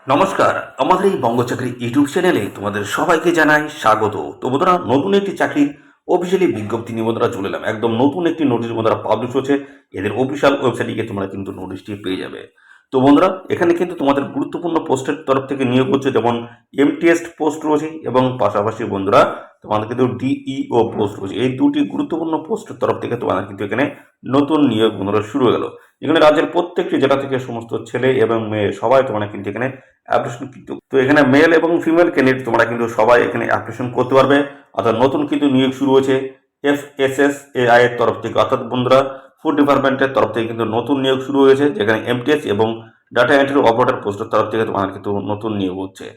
নমস্কার, আমাদের এই বঙ্গচাকরি ইউটিউব চ্যানেলে তোমাদের সবাইকে জানাই স্বাগত। তো বন্ধুরা, নতুন একটি চাকরির অফিসিয়ালি বিজ্ঞপ্তি নিয়ে বন্ধুরা চলে এলাম। একদম নতুন একটি নোটিশ বন্ধুরা পাবলিশ হচ্ছে। এদের অফিসিয়াল ওয়েবসাইটে গিয়ে তোমরা কিন্তু নোটিশটি পেয়ে যাবে। তো বন্ধুরা, এখানে কিন্তু তোমাদের গুরুত্বপূর্ণ পোস্টের তরফ থেকে নিয়োগ হচ্ছে, যেমন এমটিএস পোস্ট রয়েছে এবং পাশাপাশি বন্ধুরা তোমাদের কিন্তু ডিইও পোস্ট রয়েছে। এই দুটি গুরুত্বপূর্ণ পোস্টের তরফ থেকে তোমাদের কিন্তু এখানে নতুন নিয়োগ বন্ধুরা শুরু হয়ে গেল। এখানে রাজ্যের প্রত্যেকটি জেলা থেকে সমস্ত ছেলে এবং মেয়ে সবাই তোমরা কিন্তু এখানে অ্যাপ্লিকেশন কিন্তু, তো এখানে মেল এবং ফিমেল ক্যান্ডিডেট তোমরা কিন্তু সবাই এখানে অ্যাপ্লিকেশন করতে পারবে। অর্থাৎ নতুন কিন্তু নিয়োগ শুরু হয়েছে FSSAI এর তরফ থেকে, অর্থাৎ বন্ধুরা ফুড ডিপার্টমেন্টের তরফ থেকে কিন্তু নতুন নিয়োগ শুরু হয়েছে, যেখানে এমটিএস এবং ডাটা এন্ট্রি অপারেটর পোস্টের তরফ থেকে তোমার কিন্তু নতুন নিয়োগ হচ্ছে।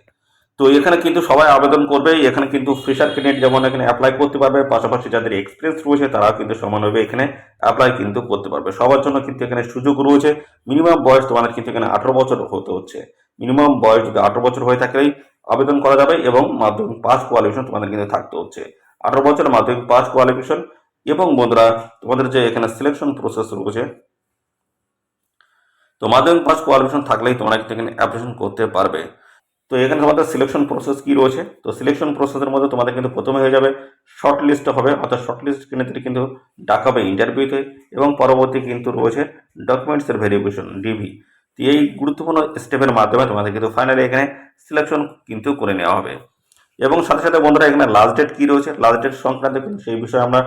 তো এখানে কিন্তু সবাই আবেদন করবে। এখানে কিন্তু ফ্রেশার ক্যান্ডিডেট যেমন এখানে অ্যাপ্লাই করতে পারবে, পাশাপাশি যাদের এক্সপিরিয়েন্স রয়েছে তারাও কিন্তু সমানভাবে এখানে অ্যাপ্লাই কিন্তু করতে পারবে। সবার জন্য কিন্তু এখানে সুযোগ রয়েছে। মিনিমাম বয়স তোমাদের কিন্তু এখানে 18 বছর হতে হচ্ছে। মিনিমাম বয়স যদি 18 বছর হয়ে থাকলেই আবেদন করা যাবে এবং মাধ্যমিক পাস কোয়ালিফিকেশন তোমাদের কিন্তু থাকতে হচ্ছে। 18 বছর মাধ্যমিক পাস কোয়ালিফিকেশন। এবং বন্ধুরা, তোমাদের যে এখানে সিলেকশন প্রসেস রয়েছে, তো মাধ্যমিক পাস কোয়ালিফিকেশন থাকলেই তোমরা কিন্তু এখানে অ্যাপ্লিকেশন করতে পারবে। তো এখানে তোমাদের সিলেকশন প্রসেস কি রয়েছে, তো সিলেকশন প্রসেসের মধ্যে তোমাদের কিন্তু প্রথমে হয়ে যাবে শর্ট লিস্ট হবে, অর্থাৎ শর্ট লিস্ট কিন্তু ডাকাবে ইন্টারভিউতে, এবং পরবর্তী কিন্তু রয়েছে ডকুমেন্টসের ভেরিফিকেশন ডিভি। তো এই গুরুত্বপূর্ণ স্টেপের মাধ্যমে তোমাদের কিন্তু ফাইনালি এখানে সিলেকশন কিন্তু করে নেওয়া হবে। এবং সাথে সাথে বন্ধুরা, এখানে লাস্ট ডেট কি রয়েছে, লাস্ট ডেট সংক্রান্ত কিন্তু সেই বিষয়ে আমরা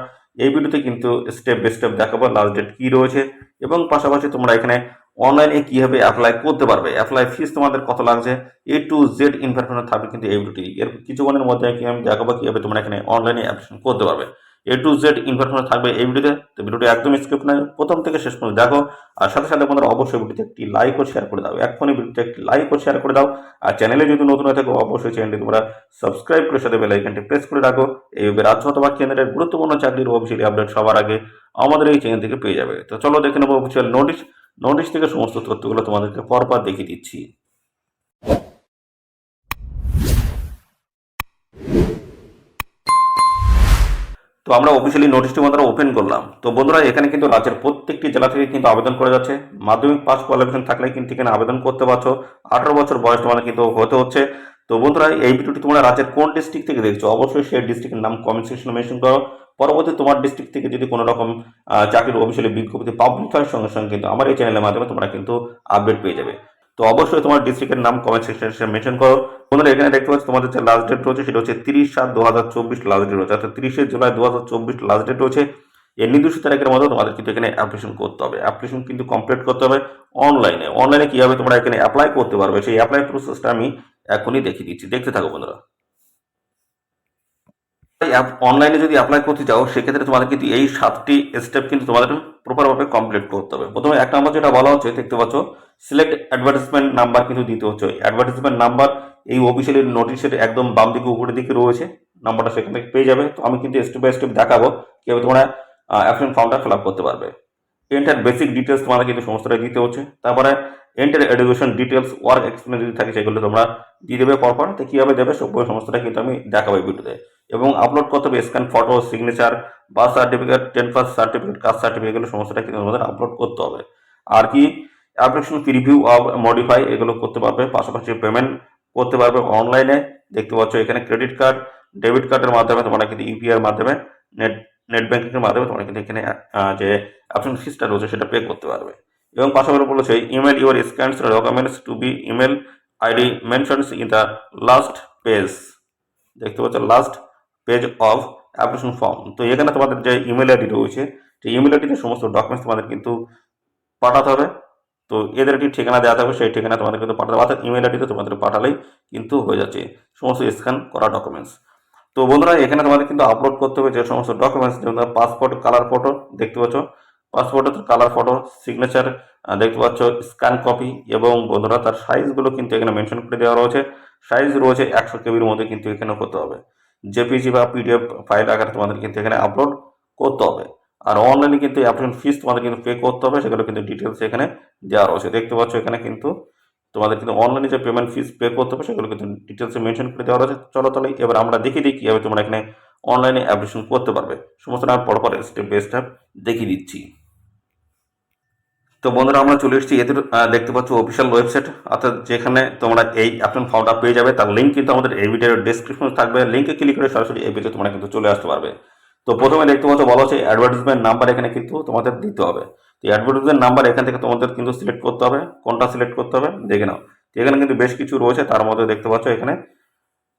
এই ভিডিওতে কিন্তু স্টেপ বাই স্টেপ দেখাবো লাস্ট ডেট কি রয়েছে। এবং পাশাপাশি তোমরা এখানে অনলাইনে কিভাবে অ্যাপ্লাই করতে পারবে, অ্যাপ্লাই ফিস তোমাদের কত লাগছে, A to Z ইনফরমেশন থাকবে কিন্তু এই ভিডিওটি। এর কিছুক্ষণের মধ্যে কি আমি দেখাবো কিভাবে তোমরা এখানে অনলাইনে অ্যাপ্লিকেশন করতে পারবে। A to Z ইনফরমেশন থাকবে এই ভিডিওতে। তো ভিডিওটি একদম স্কিপ নয়, প্রথম থেকে শেষ পর্যন্ত দেখো। আর সাথে সাথে বন্ধুরা, অবশ্যই ভিডিওতে একটি লাইক ও শেয়ার করে দাও। এখনই ভিডিওতে একটি লাইক ও শেয়ার করে দাও। আর চ্যানেলে যদি নতুন হয়ে থাকো, অবশ্যই চ্যানেলটি তোমরা সাবস্ক্রাইব করে সাথে বেল আইকনটি প্রেস করে রাখো। এইভাবে রাজ্য অথবা কেন্দ্রের গুরুত্বপূর্ণ চাকরির অফিসিয়ালি আপডেট সবার আগে আমাদের এই চ্যানেল থেকে পেয়ে যাবে। তো চলো দেখে নেবো অফিসিয়াল নোটিশ। নোটিশ থেকে সমস্ত তথ্যগুলো তোমাদেরকে পরপর দেখিয়ে দিচ্ছি। তো আমরা অফিসিয়ালি নোটিশটি বন্ধুরা ওপেন করলাম। তো বন্ধুরা, এখানে কিন্তু রাজ্যের প্রত্যেকটি জেলা থেকে কিন্তু আবেদন করা যাচ্ছে। মাধ্যমিক পাস কোয়ালিফিকেশন থাকলে কিন্তু এখানে আবেদন করতে পারছো। 18 বছর বয়স তোমাদের কিন্তু হতে হচ্ছে। তো বন্ধুরা, এই ভিডিওটি তোমরা রাজ্যের কোন ডিস্ট্রিক্ট থেকে দেখছো, অবশ্যই সেই ডিস্ট্রিক্টের নাম কমেন্ট সেকশনে মেনশন করো। পরবর্তী তোমার ডিস্ট্রিক্ট থেকে যদি কোনো রকম চাকরির অফিসিয়ালি বিজ্ঞপ্তি পাবলিক হয়, সঙ্গে সঙ্গে কিন্তু আমার এই চ্যানেলের মাধ্যমে তোমরা কিন্তু আপডেট পেয়ে যাবে। তো অবশ্যই তোমার ডিস্ট্রিক্টের নাম কমেন্ট সেকশনে মেনশন করো। বন্ধুরা, এখানে দেখতে পাচ্ছি তোমাদের যে লাস্ট ডেট রয়েছে সেটা হচ্ছে 30/7/2024 লাস্ট ডেট রয়েছে, অর্থাৎ 30শে জুলাই 2024 লাস্ট ডেট রয়েছে। এই নির্দিষ্ট তারিখের মধ্যে তোমাদের কিন্তু এখানে অ্যাপ্লিকেশন করতে হবে। অ্যাপ্লিকেশন কিন্তু কমপ্লিট করতে হবে অনলাইনে। অনলাইনে কিভাবে তোমরা এখানে অ্যাপ্লাই করতে পারবে, সেই অ্যাপ্লাই প্রসেসটা আমি এখনই দেখিয়ে দিচ্ছি, দেখতে থাকো বন্ধুরা। অনলাইনে যদি অ্যাপ্লাই করতে চাও, সেক্ষেত্রে তোমাদের কিন্তু এই 7টি স্টেপ কিন্তু তোমাদের প্রপারভাবে কমপ্লিট করতে হবে। প্রথমে 1 নম্বর যেটা বলা হচ্ছে, দেখতে পাচ্ছ সিলেক্ট অ্যাডভার্টাইজমেন্ট নাম্বার কিন্তু দিতে হচ্ছে। অ্যাডভার্টাইজমেন্ট নাম্বার এই অফিসিয়ালি নোটিশের একদম বাম দিকে উপরের দিকে রয়েছে, নাম্বারটা সেখান থেকে পেয়ে যাবে। তো আমি কিন্তু স্টেপ বাই স্টেপ দেখাবো কিভাবে তোমরা অ্যাপ্লিকেশন ফর্মটা ফিল আপ করতে পারবে। এন্টার বেসিক ডিটেলস তোমাদের কিন্তু সমস্তটাই দিতে হচ্ছে। তারপরে enter education details, work experience যদি থাকে সেগুলো তোমরা দিয়ে দেবে পরপর। তো কীভাবে দেবে সমস্তটা কিন্তু আমি দেখাবো এই ভিডিওতে। এবং আপলোড করতে হবে scan photo, signature, birth certificate, 10 pass certificate, caste certificate, এগুলো সমস্তটা কিন্তু তোমাদের আপলোড করতে হবে। আর কি অ্যাপ্লিকেশন প্রিভিউ অফ মডিফাই এগুলো করতে পারবে। পাশাপাশি পেমেন্ট করতে পারবে অনলাইনে। দেখতে পাচ্ছ এখানে ক্রেডিট কার্ড, ডেবিট কার্ডের মাধ্যমে তোমরা কিন্তু ইউপিআই এর মাধ্যমে, নেট নেট ব্যাংকিং এর মাধ্যমে তোমরা কিন্তু এখানে যে অ্যাপ্লিকেশন ফিসটা রয়েছে সেটা পে করতে পারবে। এবং পাশাপাশি বলেছে email your scans documents to be email ID mentions in the last page. দেখতে পাচ্ছ last page of application form. তো এখানে তোমাদের যে ইমেল আইডি রয়েছে, সেই ইমেল আইডিতে সমস্ত ডকুমেন্টস তোমাদের কিন্তু পাঠাতে হবে। তো এদের একটি ঠিকানা দেওয়া থাকবে, সেই ঠিকানা তোমাদের কিন্তু পাঠাতে হবে, অর্থাৎ ইমেল আইডিতে তোমাদের পাঠালেই কিন্তু হয়ে যাচ্ছে সমস্ত স্ক্যান করা ডকুমেন্টস। তো বন্ধুরা, এখানে তোমাদের কিন্তু আপলোড করতে হবে যে সমস্ত ডকুমেন্টস, যেমন পাসপোর্ট কালার ফটো, দেখতে পাচ্ছ পাসপোর্টের কালার ফটো, সিগনেচার দেখতে পাচ্ছ, স্ক্যান কপি, এবং বন্ধুরা তার সাইজগুলো কিন্তু এখানে মেনশন করে দেওয়া রয়েছে। সাইজ রয়েছে 100 KB মধ্যে কিন্তু এখানে করতে হবে। জেপিজি বা পিডিএফ ফাইল আকারে তোমাদের কিন্তু এখানে আপলোড করতে হবে। আর অনলাইনে কিন্তু অ্যাপ্লিকেশন ফিস তোমাদের কিন্তু পে করতে হবে, সেগুলো কিন্তু ডিটেলস এখানে দেওয়া রয়েছে। দেখতে পাচ্ছ এখানে কিন্তু তোমাদের কিন্তু অনলাইনে যে পেমেন্ট ফিস পে করতে হবে সেগুলো কিন্তু ডিটেলসে মেনশন করে দেওয়া রয়েছে। চলো তাহলে এবার আমরা দেখিয়ে দিই কীভাবে তোমরা এখানে অনলাইনে অ্যাপ্লিকেশন করতে পারবে। সমস্ত আমি পরপর স্টেপ বাই স্টেপ দেখিয়ে দিচ্ছি। তো বন্ধুরা আমরা চলে এসেছি এদের দেখতে পাচ্ছ অফিসিয়াল ওয়েবসাইট, অর্থাৎ যেখানে তোমরা এই অ্যাপ্লিকেশন ফর্মটা পেয়ে যাবে। তার লিঙ্ক কিন্তু আমাদের এই ভিডিওর ডেসক্রিপশনে থাকবে, লিঙ্কে ক্লিক করে সরাসরি এই পেজে তোমরা কিন্তু চলে আসতে পারবে। তো প্রথমে দেখতে পাচ্ছ বলা হচ্ছে অ্যাডভার্টাইজমেন্ট নাম্বার এখানে কিন্তু তোমাদের দিতে হবে। তো অ্যাডভার্টাইজমেন্ট নাম্বার এখান থেকে তোমাদের কিন্তু সিলেক্ট করতে হবে, কোনটা সিলেক্ট করতে হবে দেখে নাও। তো এখানে কিন্তু বেশ কিছু রয়েছে, তার মধ্যে দেখতে পাচ্ছ এখানে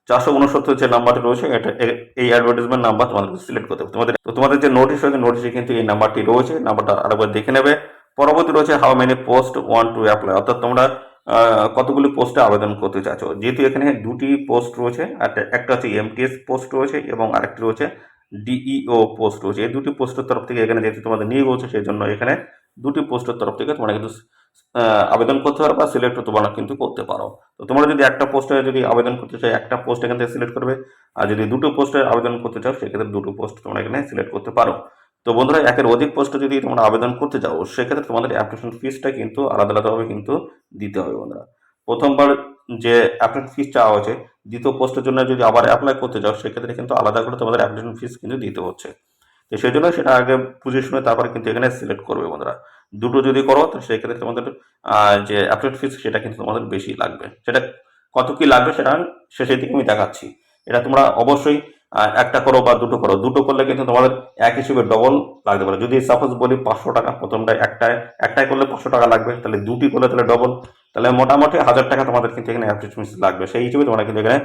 469 যে নাম্বারটি রয়েছে এটা এই অ্যাডভার্টাইজমেন্ট নাম্বার তোমাদেরকে সিলেক্ট করতে হবে। তোমাদের যে নোটিশ হয়েছে নোটিশে কিন্তু এই নাম্বারটি রয়েছে, নাম্বারটা আরেকবার দেখে নেবে। পরবর্তী রয়েছে how many post one to apply, অর্থাৎ তোমরা কতগুলি পোস্টে আবেদন করতে চাইছো। যেহেতু এখানে দুটি পোস্ট রয়েছে, একটা হচ্ছে এমটিএস পোস্ট রয়েছে এবং আরেকটি রয়েছে ডিইও পোস্ট রয়েছে। এই দুটি পোস্টের তরফ থেকে এখানে যেহেতু তোমাদের নিয়ে বলছে, সেই জন্য এখানে দুটি পোস্টের তরফ থেকে তোমরা কিন্তু আবেদন করতে পারো বা সিলেক্ট তোমরা কিন্তু করতে পারো। তো তোমরা যদি একটা পোস্টে যদি আবেদন করতে চাও একটা পোস্ট এখান থেকে সিলেক্ট করবে, আর যদি দুটো পোস্টে আবেদন করতে চাও সেক্ষেত্রে দুটো পোস্ট তোমরা এখানে সিলেক্ট করতে পারো। তো বন্ধুরা একের অধিক পোস্টে যদি তোমরা আবেদন করতে চাও সেক্ষেত্রে তোমাদের অ্যাপ্লিকেশন ফিসটা কিন্তু আলাদা আলাদাভাবে কিন্তু দিতে হবে বন্ধুরা। প্রথমবার যে অ্যাপ্লিকেশন ফিস চাওয়া হচ্ছে, দ্বিতীয় পোস্টের জন্য যদি আবার অ্যাপ্লাই করতে চাও সেক্ষেত্রে কিন্তু আলাদা করে তোমাদের অ্যাপ্লিকেশন ফিস কিন্তু দিতে হচ্ছে। তো সেই জন্য সেটা আগে বুঝে শুনে তারপরে কিন্তু এখানে সিলেক্ট করবে বন্ধুরা। দুটো যদি করো তো সেক্ষেত্রে তোমাদের যে অ্যাপ্লিকেশন ফিস সেটা কিন্তু তোমাদের বেশি লাগবে। সেটা কত কি লাগবে সেটা শেষের দিকে আমি দেখাচ্ছি। এটা তোমরা অবশ্যই একটা করো বা দুটো করো, দুটো করলে কিন্তু তোমাদের এক হিসেবে ডবল লাগতে পারে। যদি সাপোজ বলি 500 টাকা, প্রথমটা একটাই করলে 500 টাকা লাগবে, তাহলে দুটি করলে তাহলে ডবল, তাহলে মোটামুটি 1000 টাকা তোমাদের কিন্তু এখানে অ্যাপ্লিকেশন ফিস লাগবে। সেই হিসেবে তোমরা কিন্তু এখানে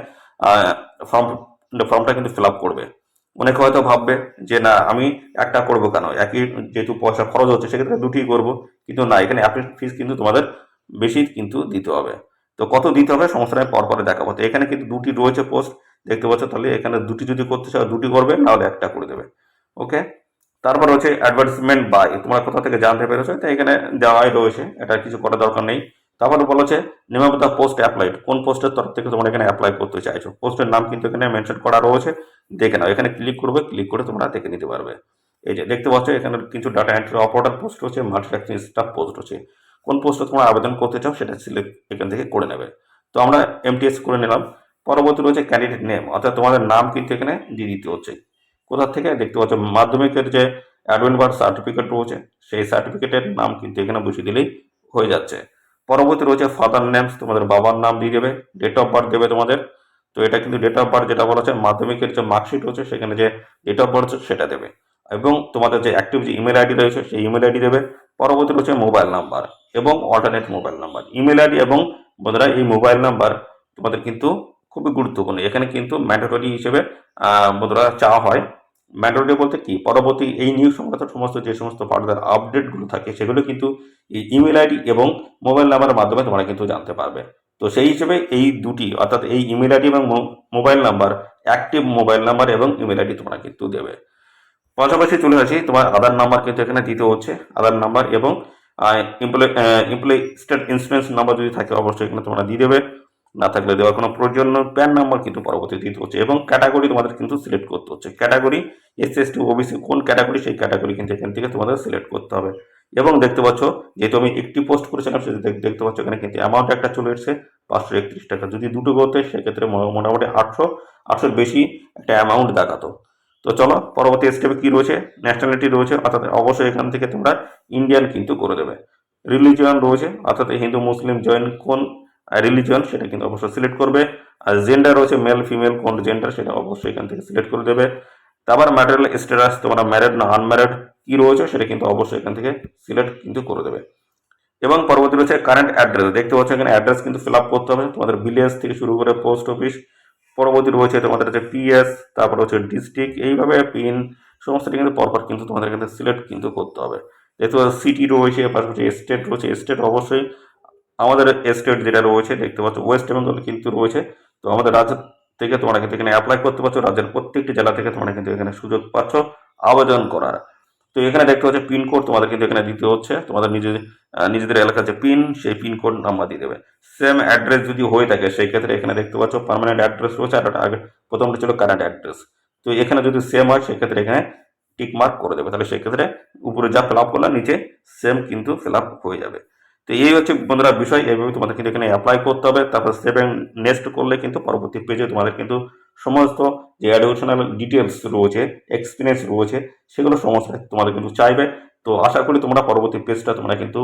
ফর্মটা কিন্তু ফিল আপ করবে। অনেকে হয়তো ভাববে যে না আমি একটা করবো কেন, একই যেহেতু পয়সা খরচ হচ্ছে সেক্ষেত্রে দুটি করবো, কিন্তু না, এখানে অ্যাপ্লিকেশন ফিস কিন্তু তোমাদের বেশি কিন্তু দিতে হবে। তো কত দিতে হবে সমস্যাটা আমি পরপরে দেখাবো। তো এখানে কিন্তু দুটি রয়েছে পোস্ট দেখতে পাচ্ছ, তাহলে এখানে দুটি যদি করতে চাও দুটি করবে, নাহলে একটা করে দেবে। ওকে, তারপর হচ্ছে অ্যাডভার্টাইজমেন্ট বাই, তোমরা কোথা থেকে জানতে পেরেছো, তো এখানে দেওয়াই রয়েছে, এটা কিছু করার দরকার নেই। তারপরে বলেছে name of the post applied, কোন পোস্টের তরফ থেকে তোমরা এখানে অ্যাপ্লাই করতে চাইছো, পোস্টের নাম কিন্তু এখানে মেনশন করা রয়েছে, দেখে নাও। এখানে ক্লিক করবে, ক্লিক করে তোমরা দেখে নিতে পারবে। এই যে দেখতে পাচ্ছ এখানে কিছু ডাটা এন্ট্রি অপারেটর পোস্ট রয়েছে, ম্যানুফ্যাকচারিং স্টাফ পোস্ট রয়েছে। কোন পোস্টে তোমরা আবেদন করতে চাও সেটা সিলেক্ট এখান থেকে করে নেবে। তো আমরা এমটিএস করে নিলাম। পরবর্তী রয়েছে ক্যান্ডিডেট নেম, অর্থাৎ তোমাদের নাম কিন্তু এখানে দিয়ে দিতে হচ্ছে। কোথা থেকে দেখতে পাচ্ছ মাধ্যমিকের যে অ্যাডমিট বার্থ সার্টিফিকেট রয়েছে সেই সার্টিফিকেটের নাম কিন্তু এখানে বসিয়ে দিলেই হয়ে যাচ্ছে। পরবর্তী রয়েছে ফাদার নেমস, তোমাদের বাবার নাম দিয়ে দেবে, ডেট অফ বার্থ দেবে তোমাদের। তো এটা কিন্তু ডেট অফ বার্থ যেটা বলা হচ্ছে মাধ্যমিকের যে মার্কশিট রয়েছে সেখানে যে ডেট অফ বার্থ সেটা দেবে, এবং তোমাদের যে অ্যাক্টিভ যে ইমেল আইডি রয়েছে সেই ইমেল আইডি দেবে। পরবর্তী রয়েছে মোবাইল নাম্বার এবং alternate mobile number. Email ID এবং বন্ধুরা এই মোবাইল নাম্বার তোমাদের কিন্তু খুবই গুরুত্বপূর্ণ, এখানে কিন্তু ম্যান্ডেটরি হিসেবে বন্ধুরা চাওয়া হয়। ম্যান্ডেটরি বলতে কি, পরবর্তী এই নিউজ সংক্রান্ত সমস্ত যে সমস্ত ফার্দার আপডেটগুলো থাকে সেগুলো কিন্তু এই ইমেল আইডি এবং মোবাইল নাম্বারের মাধ্যমে তোমরা কিন্তু জানতে পারবে। তো সেই হিসেবে এই দুটি অর্থাৎ এই ইমেল আইডি এবং mobile number, active mobile number এবং ইমেল আইডি তোমরা কিন্তু দেবে। পাশাপাশি চলে আসি তোমার আধার নাম্বার কিন্তু এখানে দিতে হচ্ছে, আধার নাম্বার এবং এমপ্লয়ি স্টেট ইন্স্যুরেন্স নাম্বার যদি থাকে অবশ্যই এখানে তোমরা দিয়ে দেবে, না থাকলে দেওয়ার কোনো প্রয়োজন নেই। প্যান নাম্বার কিন্তু পরবর্তী দিতে হচ্ছে এবং ক্যাটাগরি তোমাদের কিন্তু সিলেক্ট করতে হচ্ছে। ক্যাটাগরি এসসি ওবিসি কোন ক্যাটাগরি সেই ক্যাটাগরি কিন্তু এখান থেকে তোমাদের সিলেক্ট করতে হবে। এবং দেখতে পাচ্ছ যেহেতু আমি একটি পোস্ট করেছিলাম সেটা দেখতে পাচ্ছ এখানে কিন্তু অ্যামাউন্ট একটা চলে এসেছে 531 টাকা। যদি দুটো করতে সেক্ষেত্রে মোটামুটি 800 বেশি একটা অ্যামাউন্ট দেখাতো। তো চলো পরবর্তী স্টেপে কি রয়েছে, ন্যাশনালিটি রয়েছে, অর্থাৎ অবশ্যই এখান থেকে তোমরা ইন্ডিয়ান কিন্তু করে দেবে। রিলিজিয়ন রয়েছে, অর্থাৎ হিন্দু মুসলিম জৈন কোন রিলিজিয়ন সেটা কিন্তু অবশ্যই সিলেক্ট করবে। আর জেন্ডার রয়েছে মেল ফিমেল কোন জেন্ডার সেটা অবশ্যই এখান থেকে সিলেক্ট করে দেবে। তারপর ম্যাটেরিয়াল স্ট্যাটাস তোমরা ম্যারিড না আনম্যারিড কি রয়েছে সেটা কিন্তু অবশ্যই এখান থেকে সিলেক্ট কিন্তু করে দেবে। এবং পরবর্তী রয়েছে কারেন্ট অ্যাড্রেস, দেখতে পাচ্ছ এখানে অ্যাড্রেস কিন্তু ফিল আপ করতে হবে তোমাদের ভিলেজ থেকে শুরু করে পোস্ট অফিস। পরবর্তী রয়েছে তোমাদের হচ্ছে পিএস, তারপর হচ্ছে ডিস্ট্রিক্ট, এইভাবে পিন সমস্তটা কিন্তু পরপর কিন্তু তোমাদের কিন্তু সিলেক্ট কিন্তু করতে হবে। যেহেতু সিটি রয়েছে, পাশাপাশি স্টেট রয়েছে, স্টেট অবশ্যই আমাদের স্টেট যেটা রয়েছে দেখতে পাচ্ছ ওয়েস্ট বেঙ্গল কিন্তু রয়েছে। তো আমাদের রাজ্য থেকে তোমরা কিন্তু এখানে অ্যাপ্লাই করতে পারছো, রাজ্যের প্রত্যেকটি জেলা থেকে তোমরা কিন্তু এখানে সুযোগ পাচ্ছ আবেদন করার। তো এখানে দেখতে হচ্ছে পিনকোড তোমাদের কিন্তু এখানে দিতে হচ্ছে, তোমাদের নিজেদের এলাকার যে পিন সেই পিনকোড নাম্বার দিয়ে দেবে। সেম অ্যাড্রেস যদি হয়ে থাকে সেই ক্ষেত্রে এখানে দেখতে পাচ্ছ পার্মানেন্ট অ্যাড্রেস রয়েছে, আর আগে প্রথমটা ছিল কারেন্ট অ্যাড্রেস। তো এখানে যদি সেম হয় সেক্ষেত্রে এখানে টিক মার্ক করে দেবে, তাহলে সেক্ষেত্রে উপরে যা ফিল আপ করলে নিচে সেম কিন্তু ফিল আপ হয়ে যাবে। তো এই হচ্ছে বন্ধুরা বিষয়, এইভাবে তোমাদের কিন্তু এখানে অ্যাপ্লাই করতে হবে। তারপর সেভ এন্ড নেক্সট করলে কিন্তু পরবর্তী পেজে তোমাদের কিন্তু সমস্ত যে এডুকেশনাল ডিটেলস রয়েছে, এক্সপিরিয়েন্স রয়েছে, সেগুলো সমস্ত তোমাদের কিন্তু চাইবে। তো আশা করি তোমরা পরবর্তী পেজটা তোমরা কিন্তু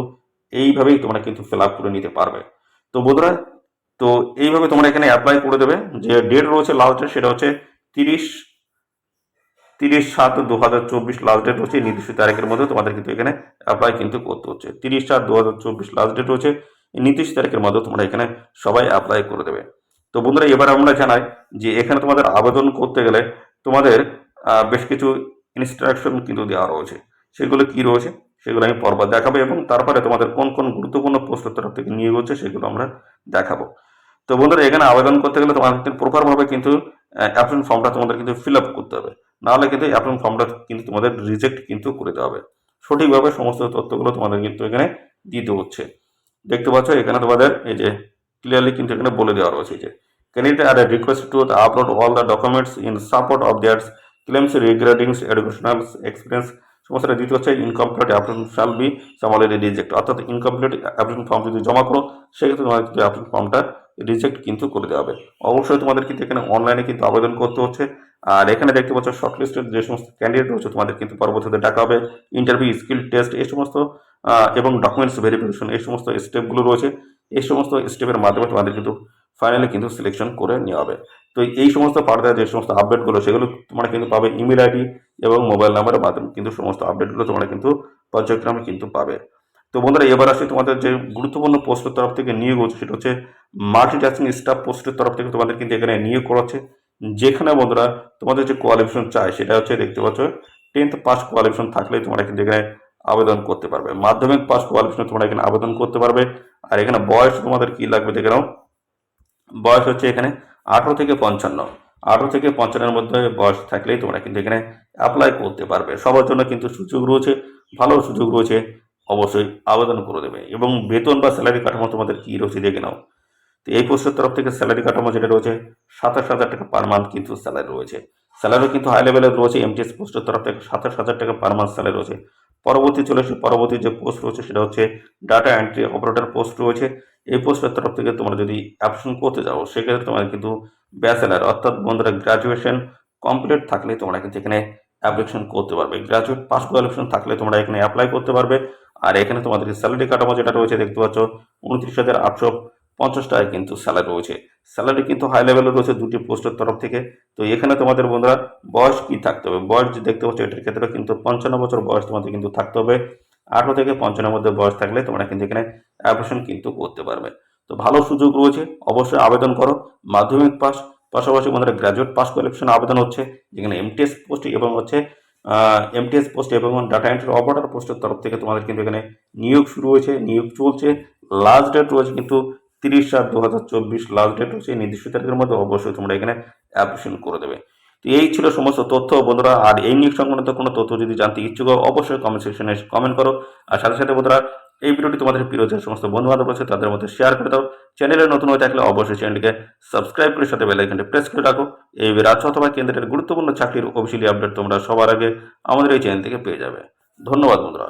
এইভাবেই তোমরা কিন্তু ফিল আপ করে নিতে পারবে। তো বন্ধুরা, তো এইভাবে তোমরা এখানে অ্যাপ্লাই করে দেবে। যে ডেট রয়েছে লাস্ট ডেট সেটা হচ্ছে 30/7/2024 লাস্ট ডেট রয়েছে। নির্দিষ্ট তারিখের মধ্যে তোমাদের কিন্তু এখানে অ্যাপ্লাই কিন্তু করতে হচ্ছে। 30/7/2024 লাস্ট ডেট রয়েছে। এই নির্দিষ্ট তারিখের মধ্যে তোমরা এখানে সবাই অ্যাপ্লাই করে দেবে। তো বন্ধুরা, এবার আমরা জানাই যে এখানে তোমাদের আবেদন করতে গেলে তোমাদের বেশ কিছু ইনস্ট্রাকশন কিন্তু দেওয়া রয়েছে। সেগুলো কি রয়েছে সেগুলো আমি পরপর দেখাবো, এবং তারপরে তোমাদের কোন কোন গুরুত্বপূর্ণ পোস্টের তরফ থেকে নিয়োগ হচ্ছে সেগুলো আমরা দেখাবো। তো বন্ধুরা, এখানে আবেদন করতে গেলে তোমাদের প্রপারভাবে কিন্তু অ্যাপ্লিকেশন ফর্মটা তোমাদের কিন্তু ফিল আপ করতে হবে। নাহলে কিন্তু অ্যাপ্লিকেশন ফর্মটা কিন্তু তোমাদের রিজেক্ট কিন্তু করে দেওয়া হবে। সঠিকভাবে সমস্ত তথ্যগুলো তোমাদের কিন্তু এখানে দিতে হচ্ছে। দেখতে পাচ্ছ এখানে তোমাদের এই যে ক্লিয়ারলি কিন্তু এখানে বলে দেওয়া রয়েছে যে candidate are requested to upload all the documents in support of their claims regarding educational experience। সমস্যাটা দিতে হচ্ছে incomplete application shall be summarily reject, অর্থাৎ ইনকমপ্লিট অ্যাপ্লিকেশন ফর্ম যদি জমা করো সেক্ষেত্রে তোমাদের কিন্তু অ্যাপ্লিকেশন ফর্মটা রিজেক্ট কিন্তু করে দেওয়া হবে। অবশ্যই তোমাদের কিন্তু এখানে অনলাইনে কিন্তু আবেদন করতে হচ্ছে। আর এখানে দেখতে পাচ্ছ শর্টলিস্টেড যে সমস্ত ক্যান্ডিডেট রয়েছে তোমাদের কিন্তু পরবর্তীতে ডাকা হবে। ইন্টারভিউ, স্কিল টেস্ট এই সমস্ত এবং ডকুমেন্টস ভেরিফিকেশন এই সমস্ত স্টেপগুলো রয়েছে। এই সমস্ত স্টেপের মাধ্যমে তোমাদের কিন্তু ফাইনালি কিন্তু সিলেকশন করে নেওয়া হবে। তো এই সমস্ত ফার্দার যে সমস্ত আপডেটগুলো সেগুলো তোমরা কিন্তু পাবে ইমেল আইডি এবং মোবাইল নাম্বারের মাধ্যমে কিন্তু সমস্ত আপডেটগুলো তোমরা কিন্তু পর্যায়ক্রমে কিন্তু পাবে। তো বন্ধুরা, এবার আসি তোমাদের যে গুরুত্বপূর্ণ পোস্টের তরফ থেকে নিয়োগ হচ্ছে সেটা হচ্ছে মাল্টিটাস্কিং স্টাফ পোস্টের তরফ থেকে তোমাদের কিন্তু এখানে নিয়োগ করাচ্ছে। যেখানে বন্ধুরা তোমাদের যে কোয়ালিফিকেশন চাই সেটা হচ্ছে দেখতে পাচ্ছ 10th পাস কোয়ালিফিকেশন থাকলে তোমরা কিন্তু এখানে আবেদন করতে পারবে। মাধ্যমিক পাস কোয়ালিফিকেশন তোমরা এখানে আবেদন করতে পারবে। আর এখানে বয়স তোমাদের কি লাগবে দেখে নাও। বয়স হচ্ছে এখানে 18 থেকে 55। 18 থেকে 55-এর মধ্যে বয়স থাকলেই তোমরা কিন্তু এখানে অ্যাপ্লাই করতে পারবে। সবার জন্য কিন্তু সুযোগ রয়েছে, ভালো সুযোগ রয়েছে। অবশ্যই আবেদন করে দেবে। এবং বেতন বা স্যালারি কাঠামো তোমাদের কি রয়েছে দেখে নাও। তো এই পোস্টের তরফ থেকে স্যালারি কাঠামো যেটা রয়েছে 27,000 টাকা পার মান্থ কিন্তু স্যালারি রয়েছে। স্যালারি কিন্তু হাই লেভেলের রয়েছে। এমটিএস পোস্টের তরফ থেকে 27,000 টাকা পার মান্থ স্যালারি রয়েছে। পরবর্তী যে পোস্ট রয়েছে সেটা হচ্ছে ডাটা এন্ট্রি অপারেটর পোস্ট রয়েছে। এই পোস্টের তরফ থেকে তোমরা যদি অ্যাপ্লিকেশন করতে যাও সেক্ষেত্রে তোমার কিন্তু ব্যাচেলার অর্থাৎ বন্ধুরা গ্রাজুয়েশন কমপ্লিট থাকলে তোমরা কিন্তু এখানে অ্যাপ্লিকেশন করতে পারবে। গ্রাজুয়েট পাস কোয়ালিফিকেশন থাকলে তোমরা এখানে অ্যাপ্লাই করতে পারবে। আর এখানে তোমাদের স্যালারি কাঠামো যেটা রয়েছে দেখতে পাচ্ছ 29,850 টাকায় কিন্তু স্যালারি রয়েছে। স্যালারি কিন্তু হাই লেভেলের রয়েছে দুটি পোস্টের তরফ থেকে। তো এখানে তোমাদের বন্ধুরা বয়স কি থাকতে হবে, বয়স যে দেখতে পাচ্ছ এটার ক্ষেত্রে কিন্তু 55 বছর বয়স তোমাদের কিন্তু থাকতে হবে। 18 থেকে 55-এর মধ্যে বয়স থাকলে তোমরা কিন্তু এখানে অ্যাপ্লিকেশন কিন্তু করতে পারবে। তো ভালো সুযোগ রয়েছে, অবশ্যই আবেদন করো। মাধ্যমিক পাস পাশাপাশি বন্ধুরা গ্রাজুয়েট পাস কোয়ালিফিকেশন আবেদন হচ্ছে, যেখানে এমটিএস পোস্ট এবং হচ্ছে এমটিএস পোস্ট এবং ডাটা এন্ট্রি অপারেটর পোস্টের তরফ থেকে তোমাদের কিন্তু এখানে নিয়োগ শুরু হয়েছে, নিয়োগ চলছে। লাস্ট ডেট রয়েছে কিন্তু 30/7/2024 লাস্ট ডেট রয়েছে। নির্দিষ্ট তারিখের মধ্যে অবশ্যই তোমরা এখানে অ্যাপ্লিকেশন করে দেবে। তো এই ছিল সমস্ত তথ্য বন্ধুরা। আর এই নিয়োগ সংক্রান্ত কোনো তথ্য যদি জানতে ইচ্ছুক হও অবশ্যই কমেন্ট সেকশনে কমেন্ট করো। আর সাথে সাথে বন্ধুরা এই ভিডিওটি তোমাদের প্রিয় যে সমস্ত বন্ধু বান্ধব আছে তাদের মধ্যে শেয়ার করে দাও। চ্যানেলে নতুন হয়ে থাকলে অবশ্যই চ্যানেলটিকে সাবস্ক্রাইব করে সাথে বেল আইকনটি প্রেস করে রাখো। এই রাজ্য অথবা কেন্দ্রের গুরুত্বপূর্ণ চাকরির অফিসিয়ালি আপডেট তোমরা সবার আগে আমাদের এই চ্যানেল থেকে পেয়ে যাবে। ধন্যবাদ বন্ধুরা।